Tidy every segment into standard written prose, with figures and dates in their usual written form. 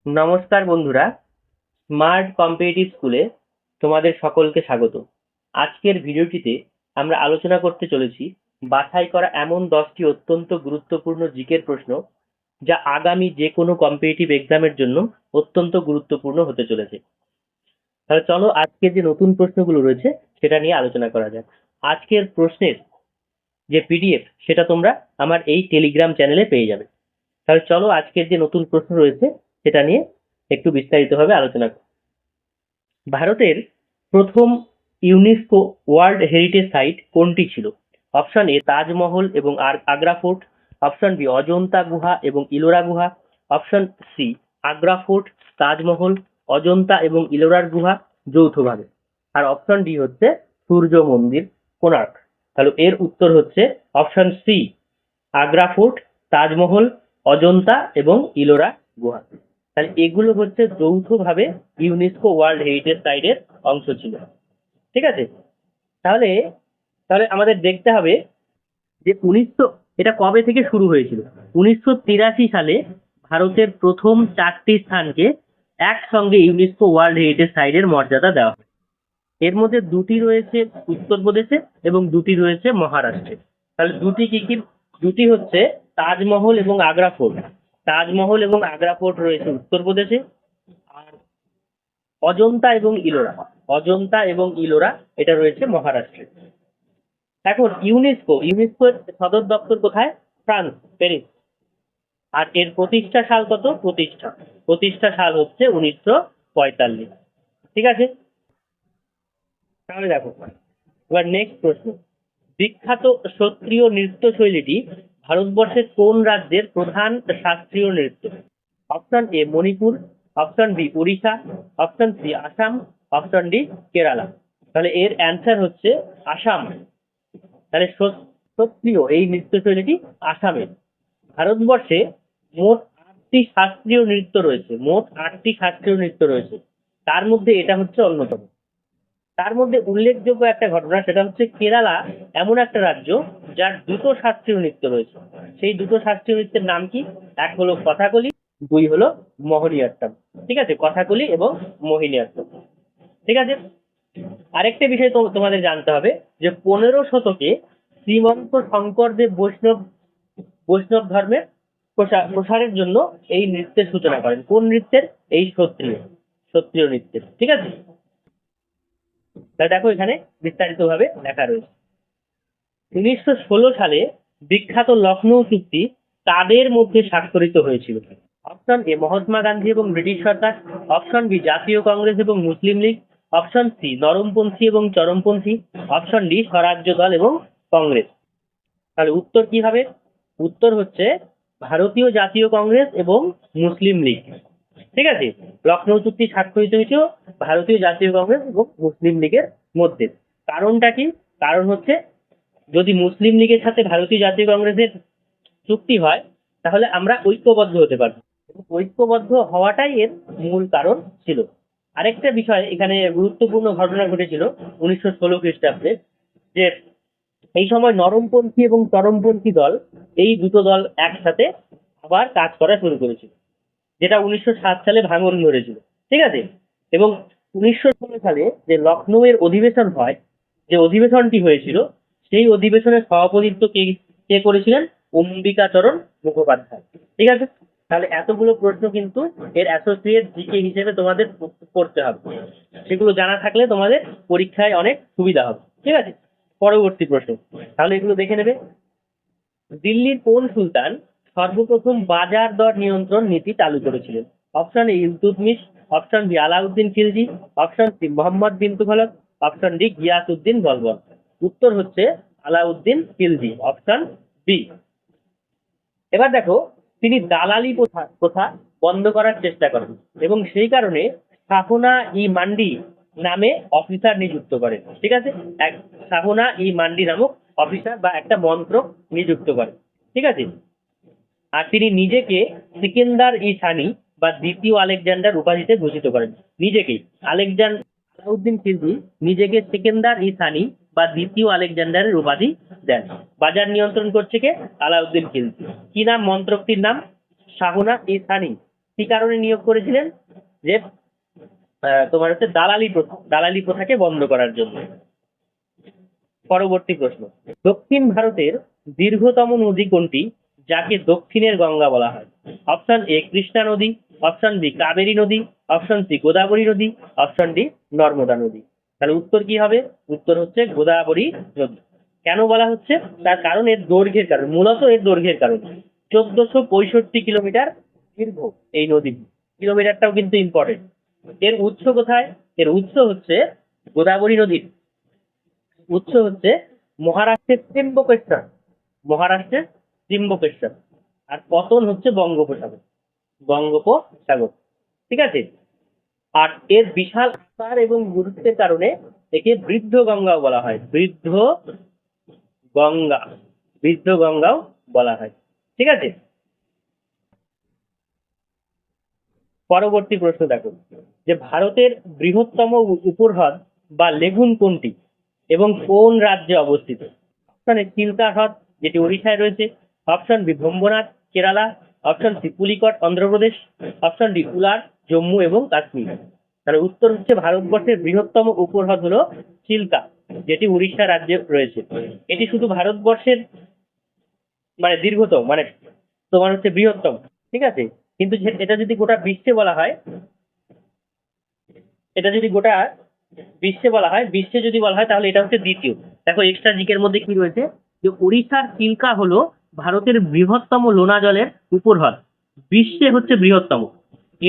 নমস্কার বন্ধুরা, smart competitive স্কুলে তোমাদের সকলকে স্বাগত। আজকের ভিডিওটিতে আমরা আলোচনা করতে চলেছি বাছাই করা এমন 10টি অত্যন্ত গুরুত্বপূর্ণ জিকের প্রশ্ন যা আগামী যে কোনো কম্পিটিটিভ এক্সামের জন্য অত্যন্ত গুরুত্বপূর্ণ হতে চলেছে। তাহলে চলো আজকে যে নতুন প্রশ্নগুলো রয়েছে সেটা নিয়ে আলোচনা করা যাক। আজকের প্রশ্নের যে পিডিএফ সেটা তোমরা আমার এই টেলিগ্রাম চ্যানেলে পেয়ে যাবে। তাহলে চলো আজকের যে নতুন প্রশ্ন রয়েছে সেটা নিয়ে একটু বিস্তারিতভাবে আলোচনা করি। ভারতের প্রথম ইউনেস্কো ওয়ার্ল্ড হেরিটেজ সাইট কোনটি ছিল? অপশন এ তাজমহল এবং Agra fort, option B Ajanta গুহা এবং ইলোরা গুহা, option C Agra fort, Taj Mahal, Ajanta এবং ইলোরার গুহা যৌথভাবে, আর অপশন ডি হচ্ছে সূর্য মন্দির কোণার্ক। তাহলে এর উত্তর হচ্ছে option C Agra fort, Taj Mahal, Ajanta এবং ইলোরা গুহা। তাহলে এগুলো হচ্ছে যৌথভাবে ইউনেস্কো ওয়ার্ল্ড হেরিটেজ সাইটের অংশ ছিল। ঠিক আছে? তাহলে তাহলে আমাদের দেখতে হবে যে এটা কবে থেকে শুরু হয়েছিল। 1983 সালে ভারতের প্রথম 4টি স্থানকে একসঙ্গে ইউনেস্কো ওয়ার্ল্ড হেরিটেজ সাইটের মর্যাদা দেওয়া হয়। এর মধ্যে দুটি রয়েছে উত্তরপ্রদেশে এবং দুটি রয়েছে মহারাষ্ট্রে। তাহলে দুটি কি কি? দুটি হচ্ছে তাজমহল এবং আগ্রা ফোর্ট। তাজমহল এবং আগ্রা ফোর্ট রয়েছে উত্তরপ্রদেশে, আর অজন্তা এবং ইলোরা এটা রয়েছে মহারাষ্ট্রে। এখন ইউনেস্কোর সদর দপ্তর কোথায়? France, Paris. আর এর প্রতিষ্ঠা সাল কত? প্রতিষ্ঠা সাল হচ্ছে 1945। ঠিক আছে? তাহলে দেখো, এবার নেক্সট প্রশ্ন। বিখ্যাত সত্রিয় নৃত্য শৈলীটি ভারতবর্ষের কোন রাজ্যের প্রধান শাস্ত্রীয় নৃত্য? Option A Manipur, option B Orissa, option C Assam, option D Kerala. তাহলে এর অ্যান্সার হচ্ছে আসাম। তাহলে সত্রিয় এই নৃত্য শৈলীটি আসামের। ভারতবর্ষে মোট 8টি শাস্ত্রীয় নৃত্য রয়েছে। তার মধ্যে এটা হচ্ছে অন্যতম। তার মধ্যে উল্লেখযোগ্য একটা ঘটনা, সেটা হচ্ছে কেরালা এমন একটা রাজ্য যার দুটো শাস্ত্রীয় নৃত্য রয়েছে। সেই দুটো শাস্ত্রীয় নৃত্যের নাম কি? এক হলো কথাকলি, দুই হলো মোহিনীঅট্টম। ঠিক আছে? কথাকলি এবং মোহিনীঅট্টম। ঠিক আছে? আরেকটা বিষয় তোমাদের জানতে হবে যে 15 শতকে শ্রীমন্ত শঙ্করদেব বৈষ্ণব ধর্মের প্রসারের জন্য এই নৃত্যের সূচনা করেন। কোন নৃত্যের? এই সত্রিয় নৃত্যের। ঠিক আছে? তাহলে দেখো এখানে বিস্তারিত ভাবে লেখা রয়েছে। 1916 সালে বিখ্যাত লখনৌ চুক্তি কাদের মধ্যে স্বাক্ষরিত হয়েছিল? অপশন এ মহাত্মা গান্ধী এবং ব্রিটিশ সরকার, অপশন বি জাতীয় কংগ্রেস এবং মুসলিম লীগ, অপশন সি নরমপন্থী এবং চরমপন্থী, অপশন ডি স্বরাজ্য দল এবং কংগ্রেস। তাহলে উত্তর কি হবে? উত্তর হচ্ছে ভারতীয় জাতীয় কংগ্রেস এবং মুসলিম লীগ। ঠিক আছে? লখনৌ চুক্তি স্বাক্ষরিত হয়েছিল ভারতীয় জাতীয় কংগ্রেস এবং মুসলিম লীগের মধ্যে। কারণটা কি? কারণ হচ্ছে যদি মুসলিম লীগের সাথে ভারতীয় জাতীয় কংগ্রেসের চুক্তি হয় তাহলে আমরা ঐক্যবদ্ধ হতে পারবো। ঐক্যবদ্ধ হওয়াটাই এর মূল কারণ ছিল। আরেকটা বিষয় এখানে গুরুত্বপূর্ণ ঘটনা ঘটেছিল 1916 খ্রিস্টাব্দে, যে এই সময় নরমপন্থী এবং চরমপন্থী দল, এই দুটো দল একসাথে আবার কাজ করা শুরু করেছিল, যেটা 1907 সালে ভাঙন ধরেছিল। ঠিক আছে? এবং 1916 সালে যে লখনৌ এর অধিবেশন হয়, যে অধিবেশনটি হয়েছিল, সেই অধিবেশনের সভাপতিত্ব কে কে করেছিলেন? অম্বিকাচরণ মুখোপাধ্যায়। ঠিক আছে? তাহলে এতগুলো প্রশ্ন কিন্তু এর অ্যাসোসিয়েট জিকে হিসেবে তোমাদের পড়তে হবে। সেগুলো জানা থাকলে তোমাদের পরীক্ষায় অনেক সুবিধা হবে। ঠিক আছে? পরবর্তী প্রশ্ন, তাহলে এগুলো দেখে নেবে। দিল্লির কোন সুলতান সর্বপ্রথম বাজার দর নিয়ন্ত্রণ নীতি চালু করেছিলেন? Option A Iltutmish, option B Alauddin Khilji, option C Mohammad bin Tughlaq, option D Ghiyasuddin Balban. উত্তর হচ্ছে আলাউদ্দিন খিলজি, অপশন বি। এবার দেখো, তিনি দালালি প্রথা বন্ধ করার চেষ্টা করেন এবং সেই কারণে শাহনা ই মান্ডি নামে অফিসার নিযুক্ত করেন। ঠিক আছে? শাহনা ই মান্ডি নামক অফিসার বা একটা মন্ত্রক নিযুক্ত করেন। ঠিক আছে? আর তিনি নিজেকে সিকেন্দার ই সানি বা দ্বিতীয় আলেকজান্ডার উপাধিতে ভূষিত করেন। নিজেকেই আলাউদ্দিন খিলজি নিজেকে সিকেন্দার ই সানি বা দ্বিতীয় আলেকজান্ডারের উপাধি দেন। বাজার নিয়ন্ত্রণ করছে কে? আলাউদ্দিন খিলজি। কি নাম মন্ত্রকটির নাম? শাহনা ই সানি। কি কারণে নিয়োগ করেছিলেন? যে তোমার হচ্ছে দালালি প্রথাকে বন্ধ করার জন্য। পরবর্তী প্রশ্ন, দক্ষিণ ভারতের দীর্ঘতম নদী কোনটি যাকে দক্ষিণের গঙ্গা বলা হয়? অপশন এ কৃষ্ণা নদী, অপশন বি কাবেরী নদী, অপশন সি গোদাবরী নদী, অপশন ডি নর্মদা নদী। তাহলে উত্তর কি হবে? উত্তর হচ্ছে গোদাবরী নদী। কেন বলা হচ্ছে? তার কারণ এর দৈর্ঘ্যের কারণ, মূলত এর দৈর্ঘ্যের কারণ। 1465 কিলোমিটার দীর্ঘ এই নদী। কিলোমিটারটাও কিন্তু ইম্পর্টেন্ট। এর উৎস কোথায়? এর উৎস হচ্ছে গোদাবরী নদীর উৎস হচ্ছে মহারাষ্ট্রের ত্রিম্বকেশ্বর। মহারাষ্ট্রের ত্রিম্বকেশ্বর। আর পতন হচ্ছে বঙ্গোপসাগর। ঠিক আছে। আর এর বিশাল আকার এবং গুরুত্বের কারণে একে বৃদ্ধ গঙ্গাও বলা হয়। গঙ্গা বৃদ্ধ গঙ্গাও বলা হয়। ঠিক আছে। পরবর্তী প্রশ্ন দেখো, যে ভারতের বৃহত্তম উপহ্রদ বা লেগুন কোনটি এবং কোন রাজ্যে অবস্থিত? অপশন এ চিল্কা হ্রদ, যেটি ওড়িশায় রয়েছে। Option B Vembanad, Kerala. Option C Pulicat, Andhra Pradesh. Option D Wular, Jammu এবং কাশ্মীর। তাহলে উত্তর হচ্ছে ভারতবর্ষের বৃহত্তম উপহ্রদ হলো চিল্কা, যেটি উড়িষ্যা রাজ্যে রয়েছে। এটি শুধু ভারতবর্ষের মানে দীর্ঘতম, মানে তোমার হচ্ছে বৃহত্তম। ঠিক আছে। কিন্তু এটা যদি গোটা বিশ্বে বলা হয়, এটা যদি গোটা বিশ্বে যদি বলা হয় তাহলে এটা হচ্ছে দ্বিতীয়। দেখো এক্সট্রা জিকের মধ্যে কি রয়েছে, যে উড়িষ্যার চিল্কা হলো ভারতের বৃহত্তম লোনা জলের উপহ্রদ, বিশ্বে হচ্ছে বৃহত্তম।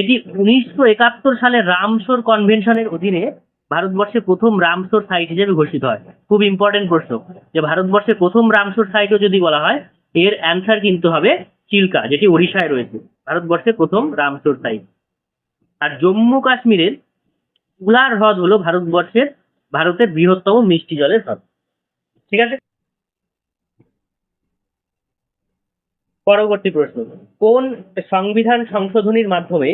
এটি 1971 সালে রামসর কনভেনশনের অধীনে ভারতবর্ষে প্রথম রামসর সাইট হিসেবে ঘোষিত হয়। খুব ইম্পর্টেন্ট প্রশ্ন, যে ভারতবর্ষে প্রথম রামসর সাইটও যদি বলা হয়, এর অ্যান্সার কিন্তু হবে চিল্কা, যেটি ওড়িশায় রয়েছে, ভারতবর্ষের প্রথম রামসর সাইট। আর জম্মু কাশ্মীরের উলার হ্রদ হলো ভারতের বৃহত্তম মিষ্টি জলের হ্রদ। ঠিক আছে। পরবর্তী প্রশ্ন, কোন সংবিধান সংশোধনীর মাধ্যমে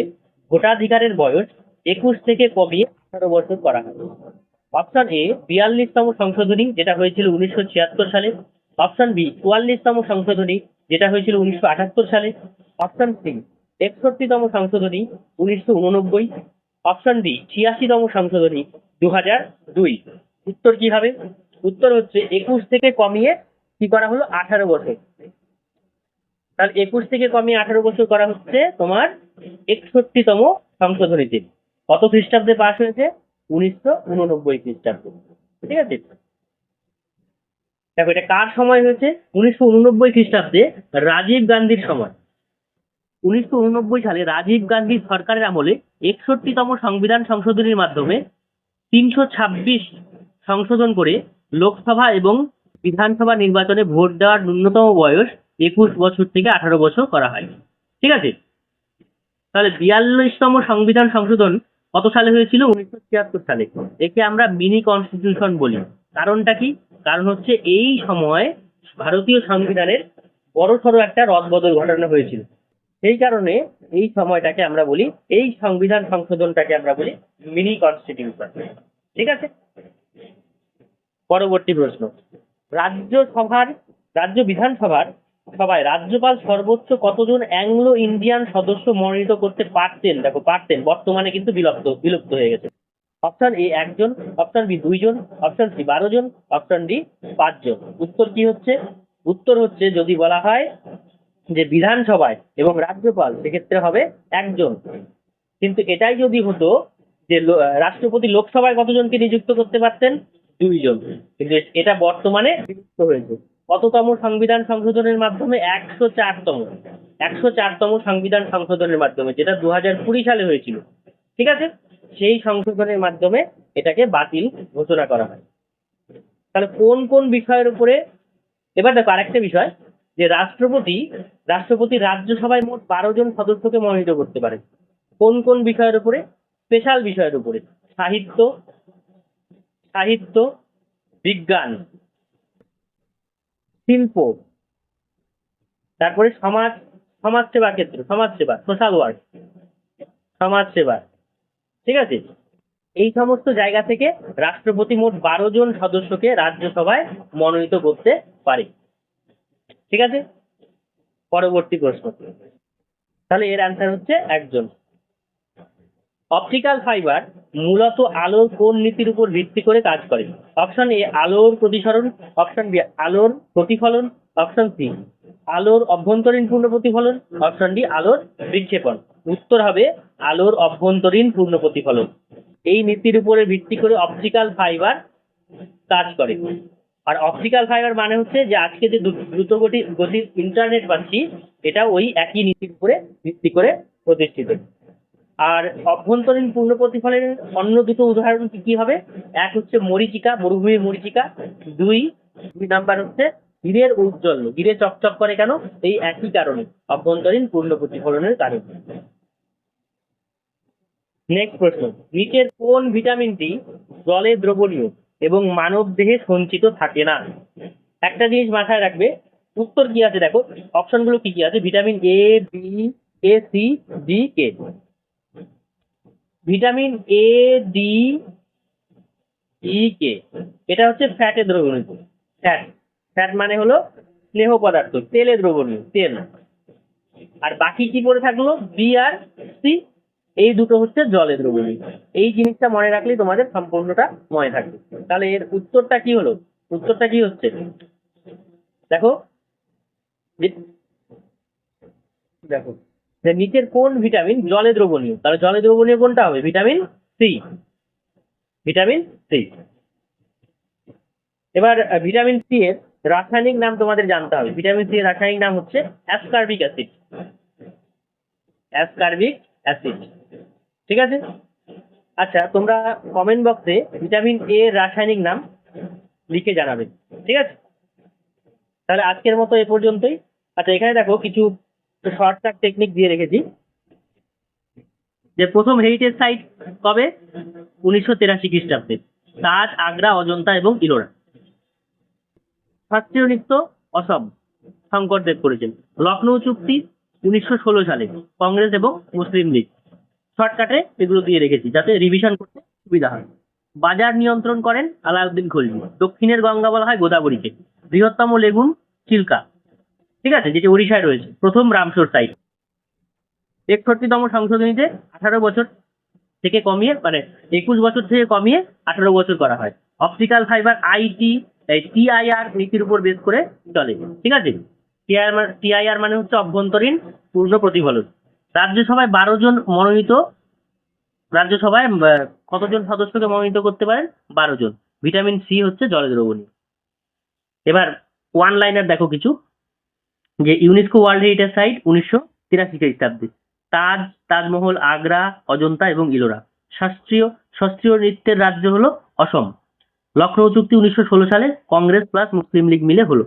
ভোটাধিকারের বয়স 21 থেকে কমিয়ে 18 বছর করা হয়? অপশন এ 42তম সংশোধনী, যেটা হয়েছিল 1976 সালে। অপশন বি 44তম সংশোধনী, যেটা হয়েছিল 1978 সালে। অপশন সি 61তম সংশোধনী, 1989। অপশন ডি 86তম সংশোধনী, 2002। উত্তর কি হবে? উত্তর হচ্ছে 21 থেকে কমিয়ে কি করা হলো? 18 বছর। তাহলে 21 থেকে কমিয়ে 18 বছর করা হচ্ছে তোমার 61তম সংশোধনীতে। কত খ্রিস্টাব্দে পাশ হয়েছে? 1989 খ্রিস্টাব্দে। ঠিক আছে। দেখো এটা কার সময় হয়েছে? 1989 খ্রিস্টাব্দে রাজীব গান্ধীর সময়। 1989 সালে রাজীব গান্ধী সরকারের আমলে 61তম সংবিধান সংশোধনীর মাধ্যমে 326 সংশোধন করে লোকসভা এবং বিধানসভা নির্বাচনে ভোট দেওয়ার ন্যূনতম বয়স 21 বছর থেকে 18 বছর করা হয়। ঠিক আছে। তাহলে 42তম সংবিধান সংশোধন কত সালে হয়েছিল? 1976 সালে। একে আমরা মিনি কনস্টিটিউশন বলি। কারণটা কি? কারণ হচ্ছে এই সময় ভারতীয় সংবিধানের বড়সড় একটা রদবদল ঘটানো হয়েছিল। সেই কারণে এই সময়টাকে আমরা বলি, এই সংবিধান সংশোধনটাকে আমরা বলি মিনি কনস্টিটিউশন। ঠিক আছে। পরবর্তী প্রশ্ন, রাজ্য বিধানসভার সভায় রাজ্যপাল সর্বোচ্চ কতজন অ্যাংলো ইন্ডিয়ান সদস্য মনোনীত করতে পারতেন? দেখো পারতেন, বর্তমানে কিন্তু বিলুপ্ত হয়ে গেছে। অপশন এ 1 জন, অপশন বি 2 জন, অপশন সি 12 জন, অপশন ডি 5 জন। উত্তর কি হচ্ছে? উত্তর হচ্ছে যদি বলা হয় যে বিধানসভায় এবং রাজ্যপাল, সেক্ষেত্রে হবে 1 জন। কিন্তু এটাই যদি হতো যে রাষ্ট্রপতি লোকসভায় কতজনকে নিযুক্ত করতে পারতেন? 2 জন। কিন্তু এটা বর্তমানে বিলুপ্ত হয়েছে। কততম সংবিধান সংশোধনের মাধ্যমে? 104তম সংবিধান সংশোধনের মাধ্যমে, যেটা 2020 সালে হয়েছিল। ঠিক আছে। সেই সংশোধনের মাধ্যমে এটাকে বাতিল ঘোষণা করা হয়। তাহলে কোন কোন বিষয়ের উপরে? এবার দেখো আরেকটা বিষয়, যে রাষ্ট্রপতি রাজ্যসভায় মোট 12 জন সদস্যকে মনোনীত করতে পারে। কোন কোন বিষয়ের উপরে? স্পেশাল বিষয়ের উপরে। সাহিত্য, বিজ্ঞান, শিল্প, তারপরে সমাজসেবা ক্ষেত্র, সোশ্যাল ওয়ার্ক, সমাজসেবা। ঠিক আছে। এই সমস্ত জায়গা থেকে রাষ্ট্রপতি মোট 12 জন সদস্যকে রাজ্যসভায় মনোনীত করতে পারে। ঠিক আছে। পরবর্তী প্রশ্ন, তাহলে এর অ্যান্সার হচ্ছে 1 জন। অপটিক্যাল ফাইবার মূলত আলোর কোন নীতির উপর ভিত্তি করে কাজ করে? অপশন এ আলোর প্রতিসরণ, অপশন বি আলোর প্রতিফলন, অপশন সি আলোর অভ্যন্তরীণ পূর্ণ প্রতিফলন, অপশন ডি আলোর বিক্ষেপণ। উত্তর হবে আলোর অভ্যন্তরীণ পূর্ণ প্রতিফলন। এই নীতির উপরে ভিত্তি করে অপটিক্যাল ফাইবার কাজ করে। আর অপটিক্যাল ফাইবার মানে হচ্ছে যে আজকে যে দ্রুত গতির ইন্টারনেট পাচ্ছি, এটা ওই একই নীতির উপরে ভিত্তি করে প্রতিষ্ঠিত। আর অভ্যন্তরীণ পূর্ণ প্রতিফলনের অন্য দুটো উদাহরণ কি কি হবে? এক হচ্ছে মরীচিকা, মরুভূমির মরীচিকা। দুই নাম্বার হচ্ছে হীরের ঔজ্জ্বল্য, হীরে চকচক করে কেন? এই একই কারণে, অভ্যন্তরীণ পূর্ণ প্রতিফলনের কারণে। নেক্সট প্রশ্ন, নিচের কোন ভিটামিনটি জলে দ্রবণীয় এবং মানব দেহে সঞ্চিত থাকে না? একটা জিনিস মাথায় রাখবে, উত্তর কি আছে দেখো, অপশনগুলো কি কি আছে? Vitamin A, B, A, C, D, K. Vitamin A, D, E, K এটা হচ্ছে ফ্যাটে দ্রবণীয়। ফ্যাট, ফ্যাট মানে হলো স্নেহ পদার্থ, তেলে দ্রবণীয়, তেল। আর বাকি কি পড়ে থাকলো? বি আর সি, এই দুটো হচ্ছে জলে দ্রবণীয়। এই জিনিসটা মনে রাখলেই তোমাদের সম্পূর্ণটা মনে থাকবে। তাহলে এর উত্তরটা কি হলো? উত্তরটা কি হচ্ছে দেখো, দেখো যে নিচের কোন ভিটামিন জলে দ্রবণীয়? তাহলে জলে দ্রবণীয় কোনটা হবে? Vitamin C, vitamin C. এবার ভিটামিন সি এর রাসায়নিক নাম তোমাদের জানতে হবে। ভিটামিন সি এর রাসায়নিক নাম হচ্ছে অ্যাসকার্বিক অ্যাসিড, অ্যাসকার্বিক অ্যাসিড। ঠিক আছে? আচ্ছা, তোমরা কমেন্ট বক্সে ভিটামিন এ এর রাসায়নিক নাম লিখে জানাবে। ঠিক আছে? তাহলে আজকের মতো এ পর্যন্তই। আচ্ছা, এখানে দেখো কিছু শর্টকাট টেকনিক দিয়ে রেখেছি। যে প্রথম হেরিটেজ সাইট কবে? 1983 খ্রিস্টাব্দে। তাজ, আগ্রা, অজন্তা এবং ইলোরা। শাস্ত্রীয় নৃত্য অসম, শঙ্করদেব করেছেন। লখনৌ চুক্তি 1916 সালে, কংগ্রেস এবং মুসলিম লীগ। শর্টকাটে এগুলো দিয়ে রেখেছি যাতে রিভিশন করতে সুবিধা হয়। বাজার নিয়ন্ত্রণ করেন আলাউদ্দিন খলজি। দক্ষিণের গঙ্গা বলা হয় গোদাবরীকে। বৃহত্তম লেগুন চিল্কা, ঠিক আছে, যেটি ওড়িশায় রয়েছে। প্রথম রামসর সাইট। 61তম সংশোধনীতে 18 বছর থেকে কমিয়ে, মানে 21 বছর থেকে কমিয়ে 18 বছর করা হয়। অপটিক্যাল ফাইবার টিআইআর নীতির উপর বেস করে চলে। ঠিক আছে? টিআইআর মানে হচ্ছে অভ্যন্তরীণ পূর্ণ প্রতিফলন। রাজ্যসভায় 12 জন মনোনীত, রাজ্যসভায় কতজন সদস্যকে মনোনীত করতে পারেন? 12 জন। ভিটামিন সি হচ্ছে জলে দ্রবণীয়। এবার ওয়ান লাইনার দেখো কিছু, যে ইউনেস্কো ওয়ার্ল্ড হেরিটেজ সাইট 1983 খ্রিস্টাব্দে। তাজ, তাজমহল, আগ্রা, অজন্তা এবং ইলোরা। শাস্ত্রীয় নৃত্যের রাজ্য হলো অসম। লখনৌ চুক্তি 1916 সালে, কংগ্রেস প্লাস মুসলিম লীগ মিলে হলো।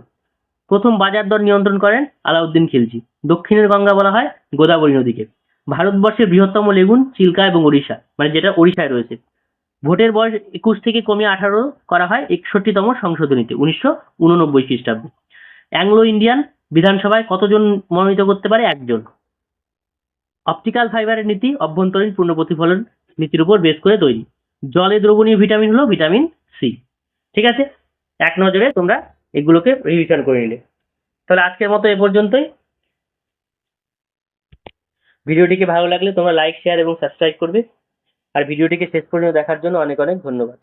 প্রথম বাজার দর নিয়ন্ত্রণ করেন আলাউদ্দিন খিলজি। দক্ষিণের গঙ্গা বলা হয় গোদাবরী নদীকে। ভারতবর্ষের বৃহত্তম লেগুন চিল্কা এবং ওড়িশা, মানে যেটা ওড়িশায় রয়েছে। ভোটের বয়স 21 থেকে কমিয়ে 18 করা হয় 61তম সংশোধনীতে 1989 খ্রিস্টাব্দে। অ্যাংলো ইন্ডিয়ান বিধানসভায় কতজন মনোনীত করতে পারে? 1 জন। অপটিক্যাল ফাইবারের নীতি অভ্যন্তরীণ পূর্ণ প্রতিফলন নীতির উপর বেস করে তৈরি। জলে দ্রবণীয় ভিটামিন হলো ভিটামিন সি। ঠিক আছে? এক নজরে তোমরা এগুলোকে রিভিশন করে নিলে। তাহলে আজকের মতো এ পর্যন্তই। ভিডিওটিকে ভালো লাগলে তোমরা লাইক, শেয়ার এবং সাবস্ক্রাইব করবে। আর ভিডিওটিকে শেষ পর্যন্ত দেখার জন্য অনেক অনেক ধন্যবাদ।